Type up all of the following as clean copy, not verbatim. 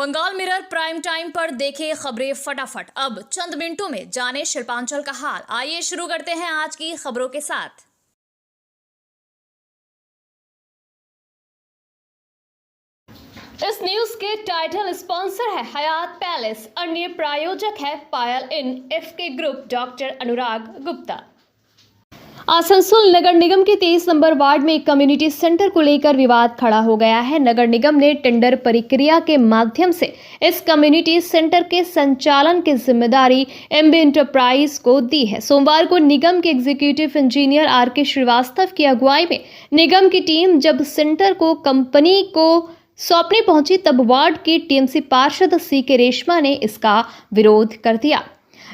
Bengal mirror prime time पर देखे खबरें फटाफट। अब चंद मिनटों में जाने शिल्पांचल का हाल। आइए शुरू करते हैं आज की खबरों के साथ। इस न्यूज के टाइटल स्पॉन्सर है हयात पैलेस, अन्य प्रायोजक है पायल इन एफके ग्रुप, डॉक्टर अनुराग गुप्ता। आसनसोल नगर निगम के 23 नंबर वार्ड में एक कम्युनिटी सेंटर को लेकर विवाद खड़ा हो गया है। नगर निगम ने टेंडर प्रक्रिया के माध्यम से इस कम्युनिटी सेंटर के संचालन की जिम्मेदारी एमबी एंटरप्राइज को दी है। सोमवार को निगम के एग्जीक्यूटिव इंजीनियर आर.के. श्रीवास्तव की अगुवाई में निगम की टीम जब सेंटर को कंपनी को सौंपने पहुंची तब वार्ड की टीएमसी पार्षद सी.के. रेशमा ने इसका विरोध कर दिया।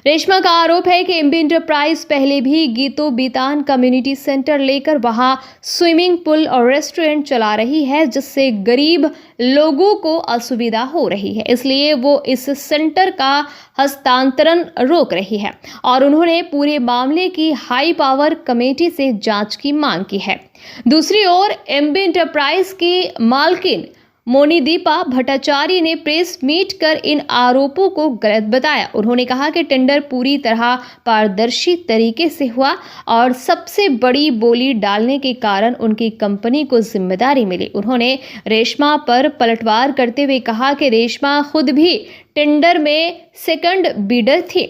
रेशमा का आरोप है कि एमबी एंटरप्राइज पहले भी गीतो बीतान कम्युनिटी सेंटर लेकर वहां स्विमिंग पूल और रेस्टोरेंट चला रही है, जिससे गरीब लोगों को असुविधा हो रही है। इसलिए वो इस सेंटर का हस्तांतरण रोक रही है और उन्होंने पूरे मामले की हाई पावर कमेटी से जांच की मांग की है। दूसरी ओर एमबी एंटरप्राइज की मालकिन मोनीदीपा भट्टाचार्य ने प्रेस मीट कर इन आरोपों को गलत बताया। उन्होंने कहा कि टेंडर पूरी तरह पारदर्शी तरीके से हुआ और सबसे बड़ी बोली डालने के कारण उनकी कंपनी को जिम्मेदारी मिली। उन्होंने रेशमा पर पलटवार करते हुए कहा कि रेशमा खुद भी टेंडर में सेकंड बिडर थी।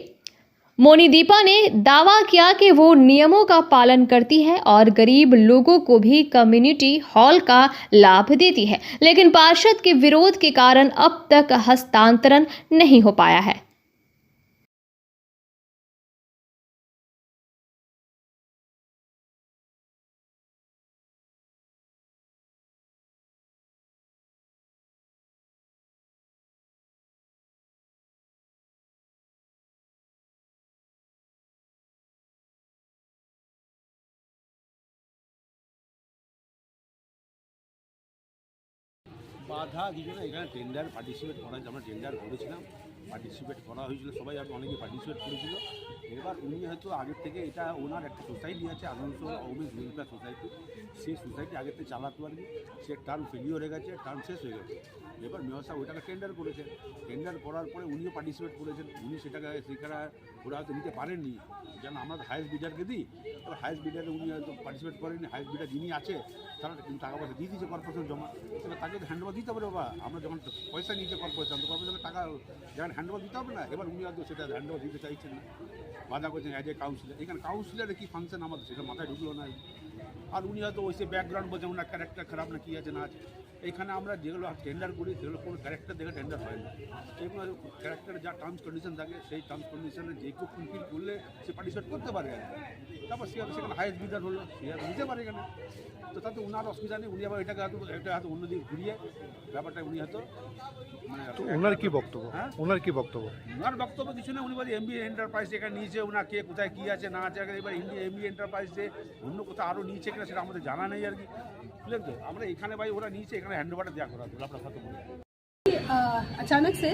मोनीदीपा ने दावा किया कि वो नियमों का पालन करती है और गरीब लोगों को भी कम्युनिटी हॉल का लाभ देती है, लेकिन पार्षद के विरोध के कारण अब तक हस्तांतरण नहीं हो पाया है। বাধা কিছু না, এখানে টেন্ডার পার্টিসিপেট করা, আমরা টেন্ডার করেছিলাম, পার্টিসিপেট করা হয়েছিল, সবাই অনেকে পার্টিসিপেট করেছিল। এবার উনি হয়তো আগের থেকে এটা ওনার একটা সোসাইটি আছে আসানসোল ওমেন্স ওয়েলফেয়ার সোসাইটি, সেই সোসাইটি আগের থেকে চালাতে পারেনি, সে টার্ম ফেলিওর হয়ে গেছে, টার্ম শেষ হয়ে গেছে। এবার মেয়র সাহেব ওইটাকে টেন্ডার করেছেন, টেন্ডার করার পরে উনিও পার্টিসিপেট করেছেন, উনি সেটাকে সেখানে ওরা হয়তো নিতে পারেননি, যেন আমরা হায়েস্ট বিডারকে দিই, এবার হায়েস্ট বিডারে উনি হয়তো পার্টিসিপেট করেননি। হায়েস্ট বিডার যিনি আছে তারা কিন্তু টাকা পয়সা দিয়ে দিয়েছে কর্পোরেশন জমা, এবার তাকে তো হ্যান্ডওভার দিতে হবে। বাবা আমরা যখন পয়সা নিয়েছে কর্পোরেশন, তো কর্পোরেশনের টাকা যখন হ্যান্ডওভার দিতে হবে না, এবার উনি হয়তো সেটা হ্যান্ডওভার দিতে চাইছেন না, বাধা করছেন অ্যাজ এ কাউন্সিলর। এখানে কাউন্সিলরের কী ফাংশন আমাদের সেটা মাথায় ঢুকলো না। আর উনি হয়তো ওই সে ব্যাকগ্রাউন্ড বলছে ওনার ক্যারেক্টার খারাপ না কী আছে না আছে। এখানে আমরা যেগুলো টেন্ডার করি সেগুলো কোনো ক্যারেক্টার দেখে টেন্ডার হয় না, এগুলো ক্যারেক্টারের যা টার্মস কন্ডিশন থাকে সেই টার্মস কন্ডিশনে যে কেউ ফুলফিল করলে সে পার্টিসিপেট করতে পারে। তারপর সে সেখানে হাইয়েস্ট বিডার হলো, সে নিতে পারে এখানে, তো তাতে ওনার অসুবিধা নেই। উনি আবার এটাকে হয়তো অন্যদিকে ঘুরিয়ে ব্যাপারটা উনি হয়তো মানে ওনার কি বক্তব্য? হ্যাঁ ওনার কি বক্তব্য? ওনার বক্তব্য কিছু নেই, উনি বলে এমবি এন্টারপ্রাইজ এখানে নিয়েছে, ওনার কে কোথায় কী আছে না আছে, এবার এমবি এন্টারপ্রাইজে অন্য কোথাও আরও নিয়েছে কিনা সেটা আমাদের জানা নেই আর কি, বুঝলেন তো। আমরা এখানে ভাই ওরা নিয়েছে, এখানে হ্যান্ডওভারটা দেওয়া করা হতো আপনার কথা বলে। अचानक से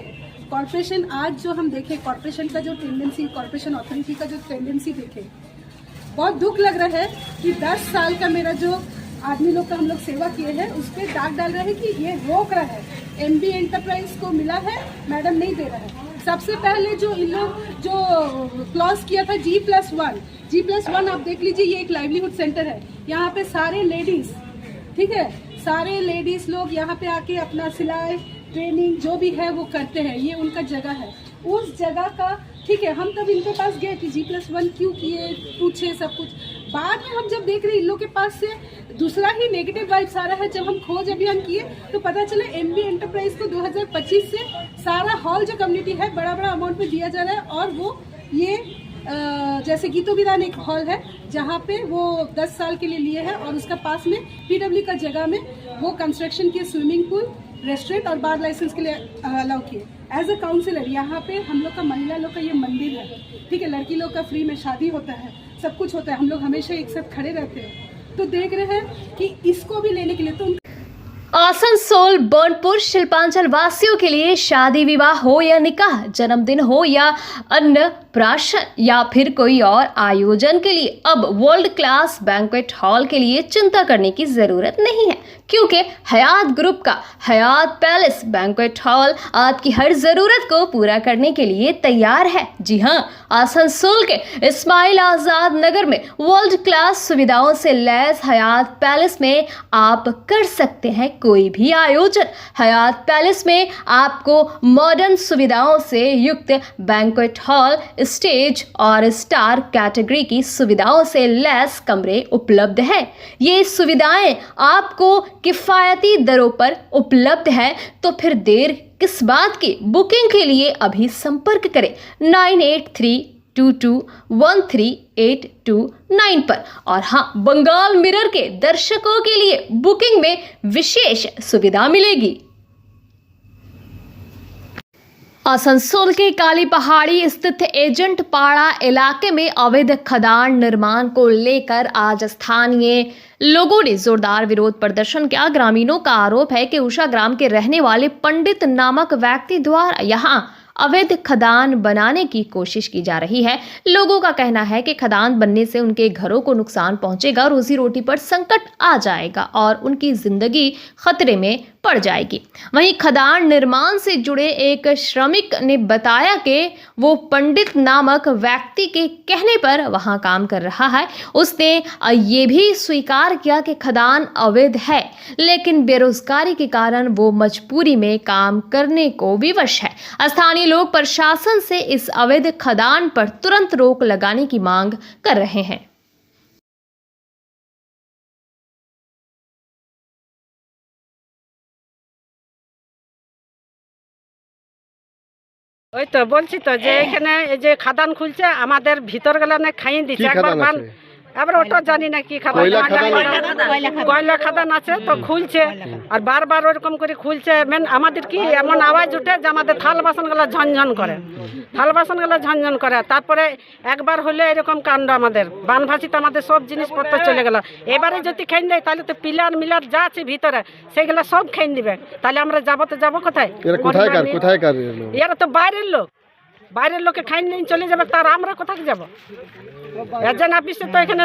कॉरपोरेशन आज जो हम देखे, कॉरपोरेशन का जो टेंडेंसी, कॉरपोरेशन अथॉरिटी का जो टेंडेंसी देखे, बहुत दुख लग रहा है कि 10 साल का मेरा जो आदमी लोग का हम लोग सेवा किए हैं उस पर दाग डाल रहे हैं कि ये रोक रहा है। एमबी एंटरप्राइज को मिला है, मैडम नहीं दे रहा है। सबसे पहले जो इन लोग जो क्लॉज किया था G+1 आप देख लीजिए, ये एक लाइवलीहुड सेंटर है। यहाँ पे सारे लेडीज, ठीक है, सारे लेडीज लोग यहाँ पे आके अपना सिलाई ट्रेनिंग जो भी है वो करते हैं, ये उनका जगह है। उस जगह का ठीक है, हम तब इनके पास गए कि G+1 क्यों किए, पूछे सब कुछ। बाद में हम जब देख रहे इन लोग के पास से दूसरा ही नेगेटिव वाइब्स आ रहा है। जब हम खोज अभियान किए तो पता चला एमबी एंटरप्राइज को 2025 से सारा हॉल जो कम्युनिटी है बड़ा बड़ा अमाउंट में दिया जा रहा है, और वो ये जैसे गीतो विदान एक हॉल है जहाँ पे वो 10 साल के लिए लिए है, और उसका पास में पीडब्ल्यू का जगह में वो कंस्ट्रक्शन किए, स्विमिंग पूल, रेस्टोरेंट और बार लाइसेंस के लिए अलाउ किए। एज अ काउंसिलर यहाँ पे हम लोग का महिला लोग का ये मंदिर है, ठीक है, लड़की लोग का फ्री में शादी होता है, सब कुछ होता है, हम लोग हमेशा एक साथ खड़े रहते हैं। तो देख रहे हैं कि इसको भी लेने के लिए तो आसनसोल बर्नपुर शिल्पांचल वासियों के लिए शादी विवाह हो या निकाह, जन्मदिन हो या अन्य अन्नप्राशन या फिर कोई और आयोजन के लिए अब वर्ल्ड क्लास बैंक्वेट हॉल के लिए चिंता करने की जरूरत नहीं है, क्योंकि हयात ग्रुप का हयात पैलेस बैंक्वेट हॉल आपकी हर जरूरत को पूरा करने के लिए तैयार है। जी हां, आसनसोल के इस्माइल आजाद नगर में वर्ल्ड क्लास सुविधाओं से लैस हयात पैलेस में आप कर सकते हैं कोई भी आयोजन। हयात पैलेस में आपको मॉडर्न सुविधाओं से युक्त बैंक्वेट हॉल, स्टेज और स्टार कैटेगरी की सुविधाओं से लैस कमरे उपलब्ध है। ये सुविधाएं आपको किफायती दरों पर उपलब्ध है, तो फिर देर किस बात की? बुकिंग के लिए अभी संपर्क करें 9832213829 पर। और हाँ, बंगाल मिरर के दर्शकों के लिए बुकिंग में विशेष सुविधा मिलेगी। आसनसोल के काली पहाड़ी स्थित एजेंट पाड़ा इलाके में अवैध खदान निर्माण को लेकर आज स्थानीय लोगों ने जोरदार विरोध प्रदर्शन किया। ग्रामीणों का आरोप है कि उषा ग्राम के रहने वाले पंडित नामक व्यक्ति द्वारा यहां अवैध खदान बनाने की कोशिश की जा रही है। लोगों का कहना है कि खदान बनने से उनके घरों को नुकसान पहुंचेगा, रोजी रोटी पर संकट आ जाएगा और उनकी जिंदगी खतरे में पड़ जाएगी। वहीं खदान निर्माण से जुड़े एक श्रमिक ने बताया कि वो पंडित नामक व्यक्ति के कहने पर वहां काम कर रहा है। उसने ये भी स्वीकार किया कि खदान अवैध है, लेकिन बेरोजगारी के कारण वो मजबूरी में काम करने को विवश है। स्थानीय लोग प्रशासन से इस अवैध खदान पर तुरंत रोक लगाने की मांग कर रहे हैं। ওই তো বলছি তো যে এখানে এই যে খাদান খুলছে আমাদের ভিতর গেলে না খাইয়ে দিচ্ছে একবার বান এবার ওটা জানি না কি খাদান কয়লা খাদান আছে তো খুলছে আর বারবার ওরকম করে খুলছে মেন আমাদের কি এমন আওয়াজ উঠে যে আমাদের থাল বাসনগুলো ঝনঝন করে তারপরে একবার হলে এরকম কাণ্ড আমাদের বানভাসিতে আমাদের সব জিনিসপত্র চলে গেল। এবারে যদি খাইন দেয় তাহলে তো পিলার মিলার যা আছে ভিতরে সেগুলো সব খাইন দিবে, তাহলে আমরা যাবো তো যাবো কোথায়? এরা তো বাইরের লোকে খাইন নিয়ে চলে যাবে, তার আমরা কোথায় যাবো? এজেন্ট অফিসে তো এখানে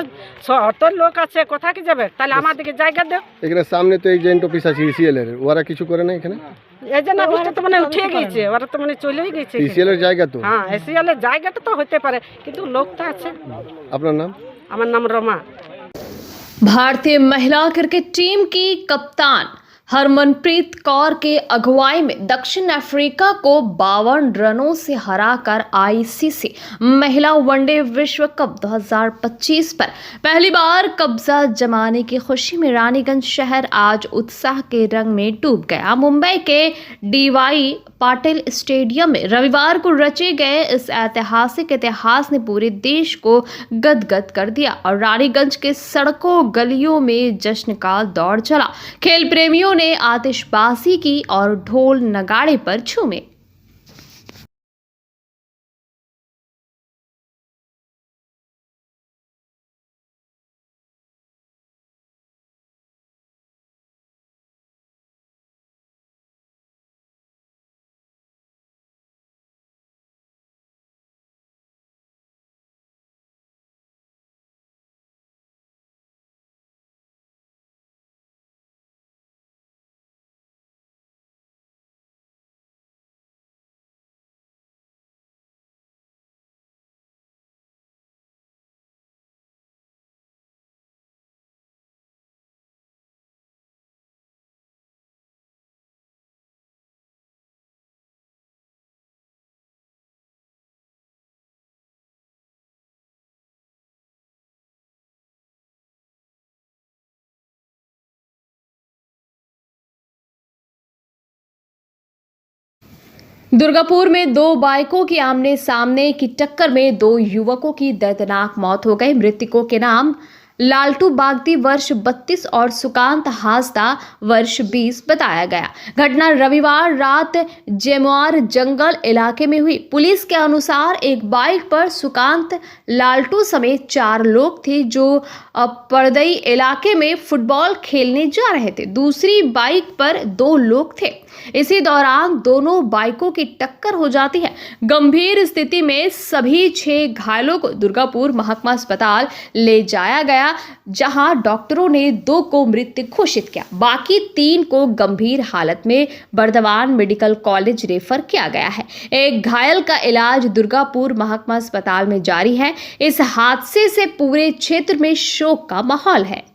অত লোক আছে, কোথায় কি যাবে? তাহলে আমাদেরকে জায়গা দেও। এখানে সামনে তো এজেন্ট অফিস আছে ইসিএল এর, ওরা কিছু করে না এখানে? এজেন্ট অফিসটা তো মানে উঠে গেছে, ওরা তো মানে চলেই গেছে। ইসিএল এর জায়গা তো? হ্যাঁ, ইসিএল এর জায়গাটা তো হতে পারে, কিন্তু লোক তো আছে। আপনার নাম? আমার নাম রমা। भारतीय महिला क्रिकेट टीम की कप्तान हरमनप्रीत कौर के अगुवाई में दक्षिण अफ्रीका को 52 रनों से हराकर आईसीसी महिला वनडे विश्व कप 2025 पर पहली बार कब्जा जमाने की खुशी में रानीगंज शहर आज उत्साह के रंग में डूब गया। मुंबई के डीवाई पाटिल स्टेडियम में रविवार को रचे गए इस ऐतिहासिक इतिहास ने पूरे देश को गदगद कर दिया और रानीगंज के सड़कों गलियों में जश्न का दौर चला। खेल प्रेमियों ने आतिशबाजी की और ढोल नगाड़े पर झूमे। दुर्गापुर में 2 बाइकों की आमने सामने की टक्कर में 2 युवकों की दर्दनाक मौत हो गई। मृतकों के नाम लालटू बागदी वर्ष 32 और सुकांत हासदा वर्ष 20 बताया गया। घटना रविवार रात जेमुआर जंगल इलाके में हुई। पुलिस के अनुसार एक बाइक पर सुकांत लालटू समेत 4 लोग थे जो परदई इलाके में फुटबॉल खेलने जा रहे थे। दूसरी बाइक पर 2 लोग थे। इसी दौरान दोनों बाइकों की टक्कर हो जाती है। गंभीर स्थिति में सभी 6 घायलों को दुर्गापुर महकमा अस्पताल ले जाया गया, जहां डॉक्टरों ने 2 को मृत घोषित किया। बाकी 3 को गंभीर हालत में बर्दवान मेडिकल कॉलेज रेफर किया गया है। एक घायल का इलाज दुर्गापुर महकमा अस्पताल में जारी है। इस हादसे से पूरे क्षेत्र में शोक का माहौल है।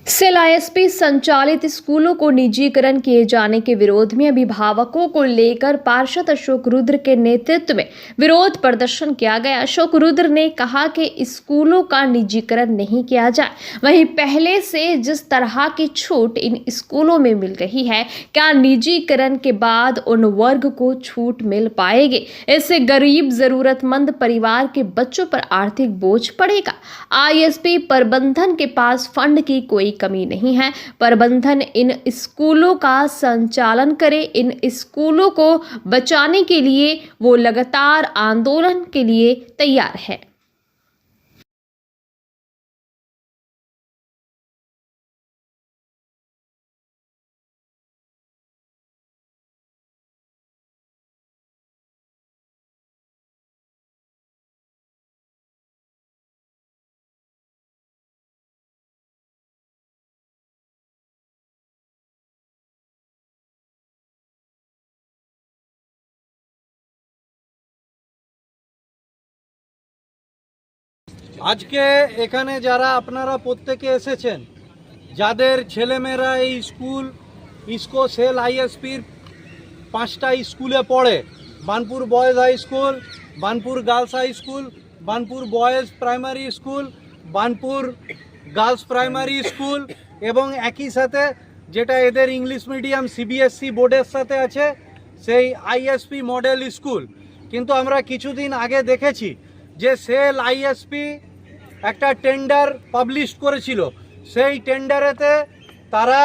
सेल आईएसपी संचालित स्कूलों को निजीकरण किए जाने के विरोध में अभिभावकों को लेकर पार्षद अशोक रुद्र के नेतृत्व में विरोध प्रदर्शन किया गया। अशोक रुद्र ने कहा कि स्कूलों का निजीकरण नहीं किया जाए। वहीं पहले से जिस तरह की छूट इन स्कूलों में मिल रही है, क्या निजीकरण के बाद उन वर्ग को छूट मिल पाएगी? इससे गरीब जरूरतमंद परिवार के बच्चों पर आर्थिक बोझ पड़ेगा। आईएसपी प्रबंधन के पास फंड की कोई कमी नहीं है। प्रबंधन इन स्कूलों का संचालन करे। इन स्कूलों को बचाने के लिए वो लगातार आंदोलन के लिए तैयार है। আজকে এখানে যারা আপনারা প্রত্যেকে এসেছেন, যাদের ছেলেমেয়েরা এই স্কুল ইসকো সেল আইএসপির 5টা স্কুলে পড়ে, Banpur boys high school, Banpur girls high school, Banpur boys primary school, Banpur girls primary school এবং একই সাথে যেটা এদের ইংলিশ মিডিয়াম সিবিএসসি বোর্ডের সাথে আছে সেই আইএসপি মডেল স্কুল। কিন্তু আমরা কিছুদিন আগে দেখেছি যে সেল আইএসপি একটা টেন্ডার পাবলিশ করেছিল। সেই টেন্ডারেতে তারা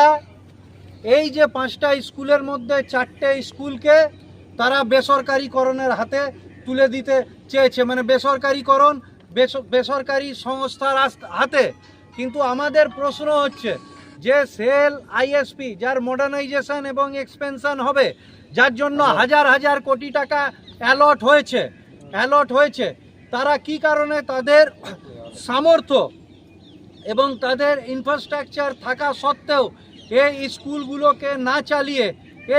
এই যে 5টা স্কুলের মধ্যে 4টে স্কুলকে তারা বেসরকারিকরণের হাতে তুলে দিতে চেয়েছে, মানে বেসরকারিকরণ বেসরকারি সংস্থার হাতে। কিন্তু আমাদের প্রশ্ন হচ্ছে যে সেল আইএসপি যার মডার্নাইজেশন এবং এক্সপেনশন হবে, যার জন্য হাজার হাজার কোটি টাকা অ্যালট হয়েছে, তারা কি কারণে তাদের সামর্থ্য এবং তাদের ইনফ্রাস্ট্রাকচার থাকা সত্ত্বেও এই স্কুলগুলোকে না চালিয়ে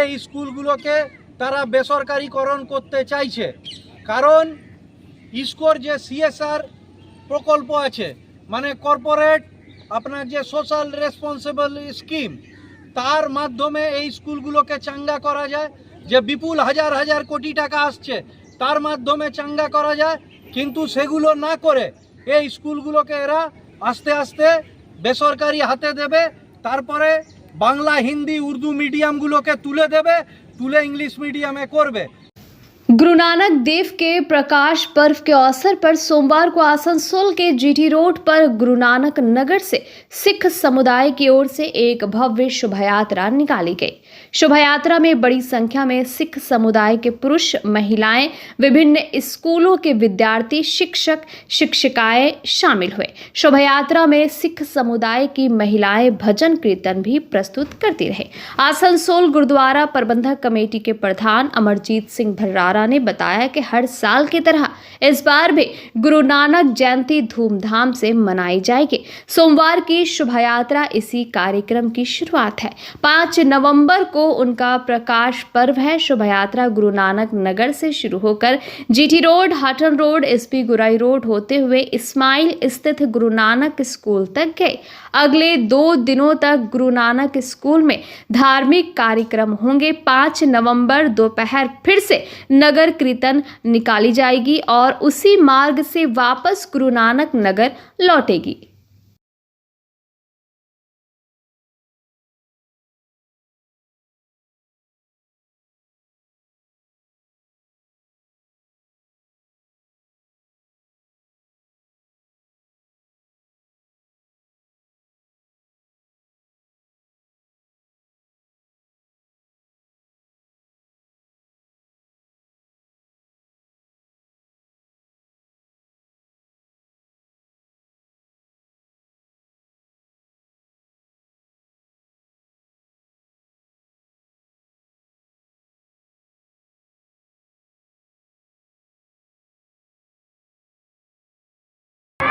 এই স্কুলগুলোকে তারা বেসরকারিকরণ করতে চাইছে? কারণ ইসকোর যে সিএসআর প্রকল্প আছে, মানে কর্পোরেট আপনার যে সোশ্যাল রেসপন্সিবল স্কিম, তার মাধ্যমে এই স্কুলগুলোকে চাঙ্গা করা যায়। যে বিপুল হাজার হাজার কোটি টাকা আসছে, তার মাধ্যমে চাঙ্গা করা যায়। কিন্তু সেগুলো না করে এই স্কুলগুলোকে এরা আস্তে আস্তে বেসরকারি হাতে দেবে, তারপরে বাংলা হিন্দি উর্দু মিডিয়ামগুলোকে তুলে इंग्लिश मीडियम করবে। गुरु नानक देव के प्रकाश पर्व के अवसर पर सोमवार को आसनसोल के जीटी रोड पर गुरु नानक नगर से सिख समुदाय की ओर से एक भव्य शोभा यात्रा निकाली गई। शोभा यात्रा में बड़ी संख्या में सिख समुदाय के पुरुष, महिलाएं, विभिन्न स्कूलों के विद्यार्थी, शिक्षक, शिक्षिकाएं शामिल हुए। शोभा यात्रा में सिख समुदाय की महिलाएं भजन कीर्तन भी प्रस्तुत करती रहे। आसनसोल गुरुद्वारा प्रबंधक कमेटी के प्रधान अमरजीत सिंह भर्रारा ने बताया कि हर साल की तरह इस बार भी गुरु नानक जयंती धूमधाम से मनाई जाएगी। सोमवार की शोभा यात्रा इसी कार्यक्रम की शुरुआत है। 5 नवंबर को उनका प्रकाश पर्व है। शोभा यात्रा गुरु नानक नगर से शुरू होकर GT road, Hutton road, SP गुराई रोड होते हुए इस्माइल स्थित गुरु नानक स्कूल तक गए। अगले 2 दिनों तक गुरु नानक स्कूल में धार्मिक कार्यक्रम होंगे। 5 नवंबर दोपहर फिर से नगर कीर्तन निकाली जाएगी और उसी मार्ग से वापस गुरु नानक नगर लौटेगी।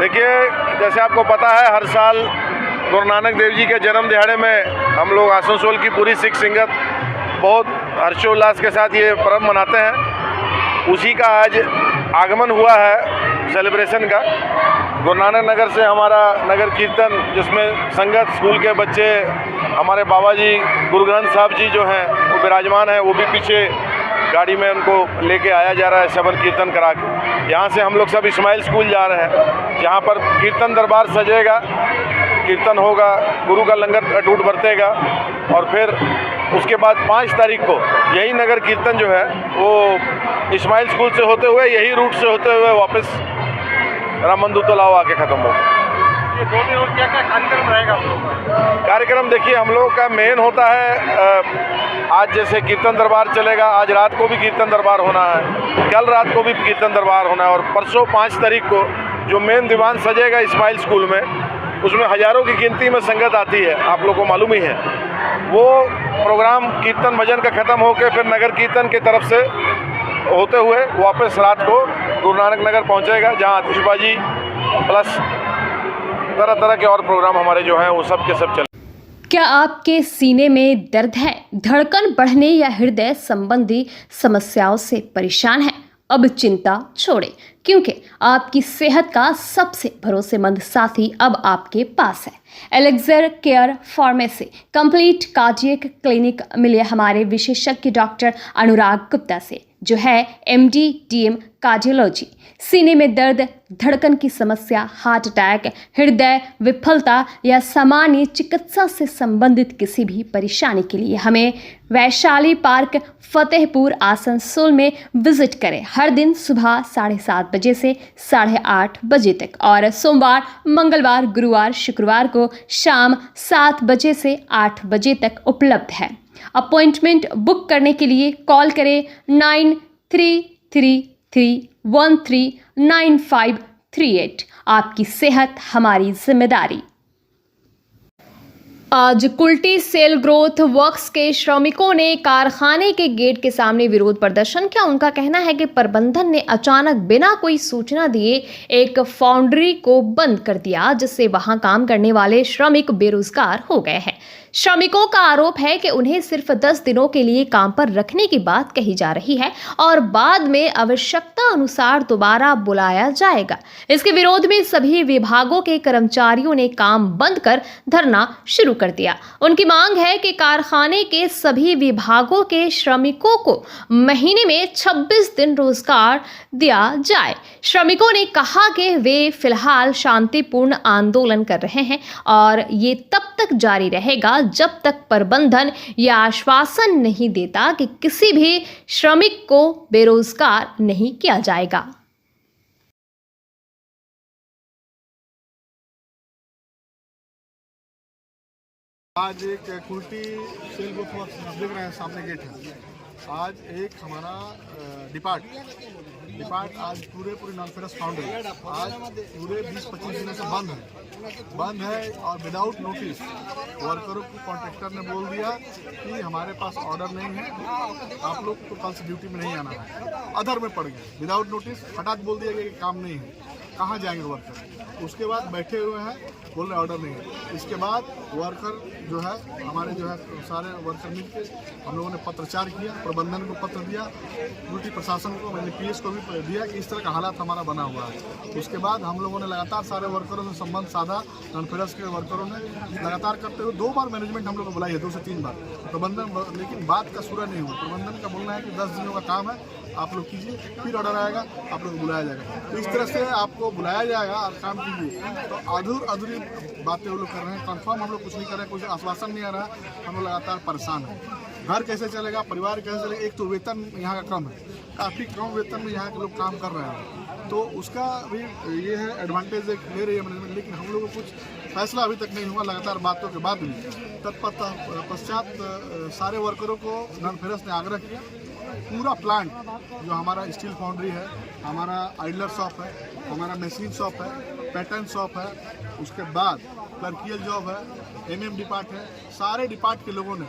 देखिए, जैसे आपको पता है, हर साल गुरु नानक देव जी के जन्म दिहाड़े में हम लोग आसनसोल की पूरी सिख संगत बहुत हर्षोल्लास के साथ ये पर्व मनाते हैं। उसी का आज आगमन हुआ है सेलिब्रेशन का। गुरु नानक नगर से हमारा नगर कीर्तन, जिसमें संगत, स्कूल के बच्चे, हमारे बाबा जी गुरु ग्रंथ साहब जी जो हैं वो विराजमान हैं, वो भी पीछे गाड़ी में उनको लेके आया जा रहा है शबद कीर्तन करा के। यहाँ से हम लोग सब इस्माइल स्कूल जा रहे हैं, जहाँ पर कीर्तन दरबार सजेगा, कीर्तन होगा, गुरु का लंगर अटूट बरतेगा और फिर उसके बाद 5 तारीख को यही नगर कीर्तन जो है वो इस्माइल स्कूल से होते हुए, यही रूट से होते हुए वापस राम मंदिर तलाव आके ख़त्म होगा। ये 2 दिन और क्या-क्या कार्यक्रम रहेगा आप लोगों का? कार्यक्रम देखिए, हम लोगों का मेन होता है, आज जैसे कीर्तन दरबार चलेगा, आज रात को भी कीर्तन दरबार होना है, कल रात को भी कीर्तन दरबार होना है और परसों 5 तारीख को जो मेन दीवान सजेगा इस्माइल स्कूल में, उसमें हज़ारों की गिनती में संगत आती है, आप लोगों को मालूम ही है। वो प्रोग्राम कीर्तन भजन का ख़त्म होकर फिर नगर कीर्तन की तरफ से होते हुए वापस रात को गुरु नानक नगर पहुँचेगा, जहाँ आतिशबाजी प्लस तरह तरह के और प्रोग्राम हमारे जो हैं वो सब के सब चले। क्या आपके सीने में दर्द है, धड़कन बढ़ने या हृदय संबंधी समस्याओं से परेशान है? अब चिंता छोड़ें, क्योंकि आपकी सेहत का सबसे भरोसेमंद साथी अब आपके पास है। Elixir care pharmacy complete cardiac clinic मिले हमारे विशेषज्ञ डॉक्टर अनुराग गुप्ता से, जो है MD DM कार्डियोलॉजी। सीने में दर्द, धड़कन की समस्या, हार्ट अटैक, हृदय विफलता या सामान्य चिकित्सा से संबंधित किसी भी परेशानी के लिए हमें वैशाली पार्क फतेहपुर आसनसोल में विजिट करें। हर दिन सुबह 7:30 बजे से 8:30 बजे तक और सोमवार, मंगलवार, गुरुवार, शुक्रवार को शाम 7 बजे से 8 बजे तक उपलब्ध है। अपॉइंटमेंट बुक करने के लिए कॉल करें 9333139538। आपकी सेहत हमारी जिम्मेदारी। आज कुल्टी सेल ग्रोथ वर्क्स के श्रमिकों ने कारखाने के गेट के सामने विरोध प्रदर्शन किया। उनका कहना है कि प्रबंधन ने अचानक बिना कोई सूचना दिए एक फाउंड्री को बंद कर दिया, जिससे वहां काम करने वाले श्रमिक बेरोजगार हो गए हैं। श्रमिकों का आरोप है कि उन्हें सिर्फ 10 दिनों के लिए काम पर रखने की बात कही जा रही है और बाद में आवश्यकता अनुसार दोबारा बुलाया जाएगा। इसके विरोध में सभी विभागों के कर्मचारियों ने काम बंद कर धरना शुरू कर दिया। उनकी मांग है कि कारखाने के सभी विभागों के श्रमिकों को महीने में 26 दिन रोजगार दिया जाए। श्रमिकों ने कहा कि वे फिलहाल शांतिपूर्ण आंदोलन कर रहे हैं और ये तब तक जारी रहेगा जब तक प्रबंधन यह आश्वासन नहीं देता कि किसी भी श्रमिक को बेरोजगार नहीं किया जाएगा। आज एक कुल्टी सेल ग्रोथ वर्क्स देख रहे हैं, सामने गेट है। आज एक हमारा डिपार्ट आज पूरे नॉन फेरस फाउंड्री आज पूरे 20-25 दिनों से बंद है और विदाउट नोटिस वर्करों को कॉन्ट्रैक्टर ने बोल दिया कि हमारे पास ऑर्डर नहीं है, आप लोग को कल से ड्यूटी में नहीं आना है। अधर में पड़ गए, विदाउट नोटिस फटाक बोल दिया गया कि काम नहीं है, कहाँ जाएंगे वर्कर। उसके बाद बैठे हुए हैं, बोल रहे ऑर्डर नहीं है। इसके बाद वर्कर जो है हमारे जो है सारे वर्कर मिलकर हम लोगों ने पत्रचार किया, प्रबंधन को पत्र दिया, ड्यूटी प्रशासन को, मैंने PS को भी दिया कि इस तरह का हालात हमारा बना हुआ है। उसके बाद हम लोगों ने लगातार सारे वर्करों से संबंध साधा। नॉन-फेरस के वर्करों ने लगातार करते हुए 2 बार मैनेजमेंट हम लोग को बुलाई है, 2 से 3 बार प्रबंधन, लेकिन बात का सुरा नहीं हुआ। प्रबंधन का बोलना है कि 10 दिनों का काम है, आप लोग कीजिए, फिर ऑर्डर आएगा, आप लोग को बुलाया जाएगा। तो इस तरह से आपको बुलाया जाएगा और काम कीजिए। तो अधूरी बातें वो लोग कर रहे हैं, कंफर्म हम लोग कुछ नहीं कर रहे हैं, कुछ आश्वासन नहीं आ रहा है। हम लोग लगातार परेशान हैं। घर कैसे चलेगा, परिवार कैसे चलेगा? एक तो वेतन यहाँ का कम है, काफ़ी कम वेतन में यहाँ के लोग काम कर रहे हैं, तो उसका भी ये है एडवांटेज ले रही है मैनेजमेंट। लेकिन हम लोगों को कुछ फैसला अभी तक नहीं हुआ, लगातार बातों के बाद भी। तत्पश्चात सारे वर्करों को नॉन-फेरस ने आग्रह किया, पूरा प्लांट जो हमारा स्टील फाउंड्री है, हमारा आइडलर शॉप है, हमारा मशीन शॉप है, पैटर्न शॉप है, उसके बाद क्लर्कियल जॉब है, MM डिपार्ट है, सारे डिपार्ट के लोगों ने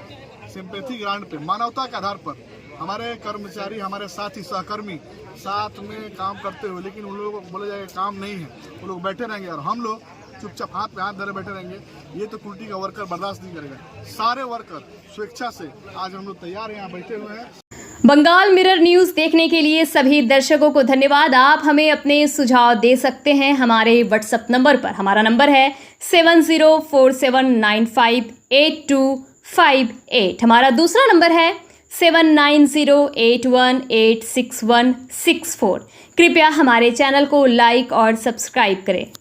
सिंपैथी ग्रांट पे मानवता के आधार पर हमारे कर्मचारी, हमारे साथी सहकर्मी साथ में काम करते हुए, लेकिन उन लोगों को बोला जाएगा काम नहीं है, वो लोग बैठे रहेंगे और हम लोग चुपचाप हाथ पे हाथ धरे बैठे रहेंगे, ये तो कुर्टी का वर्कर बर्दाश्त नहीं करेगा। सारे वर्कर स्वेच्छा से आज हम लोग तैयार यहाँ बैठे हुए हैं। बंगाल मिरर न्यूज़ देखने के लिए सभी दर्शकों को धन्यवाद। आप हमें अपने सुझाव दे सकते हैं हमारे व्हाट्सएप नंबर पर। हमारा नंबर है 7047958258। हमारा दूसरा नंबर है 7908186164। कृपया हमारे चैनल को लाइक और सब्सक्राइब करें।